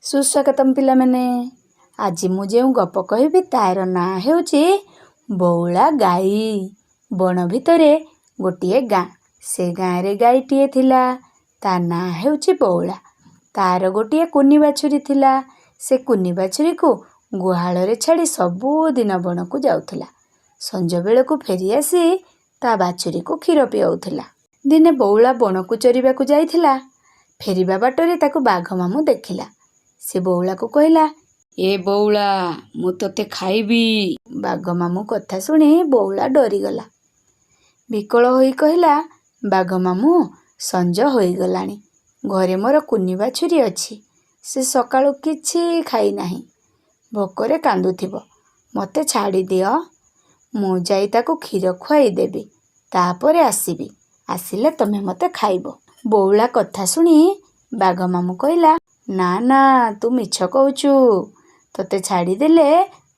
सुस्वागतम पिलामाने। आज मु जो गप कहबी तार ना हेउची बौला गाई। बण भितरे गोटे गाँ। से गाँ रे गाईटीए थिला। ता ना हेउची बौला। तार गोटे कुनी बाछुरी थिला। से कुनी बाछुरी को गुहाल रे छाड़ी सबुदिन बण को जाउथिला। संज बेल को फेरी आसी ता बाछुरी को क्षीर पियाउथिला। दिने बौला बण को चरिबा को जाइथिला। फेरिबा बाटरे ताकू बाघ मामू देखिला। से बौला को कहला, ए बौला मु तोते खाइबी। बाघ मामू कथा शुणी बौला डरीगला। विकल होई कहला, बाघ मामू संज होईगलाणी। घरे मोर कुनी बाछुरी अछि। से सकाळु किछि खाई नाही। भोकरे कांदुथिब। मते छाड़ी दियो। मु जाई ताकू क्षीर खुआई देबी। तापरे आसीबी। आसिले तमे मते खाइबो। बौला कथा शुणी बाघ मामू कहला, ना ना तू मिछ कहूचु। तोते छाड़ी देले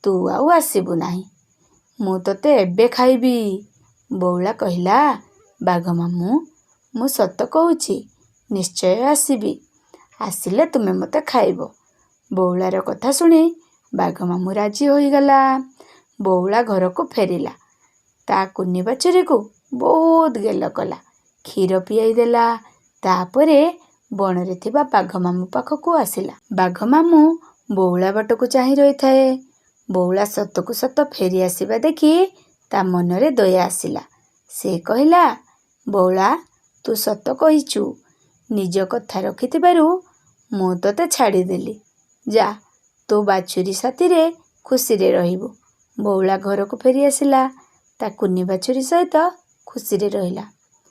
तू आउ आसीबु नाही। मु तोते एबे खाइबी। बौला कहला, बाघ मामू मु सत कहूची। निश्चय आसीबी। आसिले तुमे मते खाइबो। बौलार कथा शुणी बाघ मामू राजी होईगला। बौला घर को फेरिला। ता कुनी बाछुरी को बहुत गेल कला। क्षीर पियाई देला। तापरे बणरे थिबा बाघ मामू पाखकू आसिला। बाघ मामू बौला बाटकू चाहि रही थाए। बौला सतकू सत फेरी आसिबा देखि ता मनरे दया आसिला। से कहला, बौला तू सत कहिचु। निज कथा रखिथिबारु मु तोते छाड़ी देली। जा तो बाछुरी साथी रे खुशी रे रहिबु। बौला घर को फेरी आसिला। ता कुनी बाछुरी सहित खुशी रे रहिला।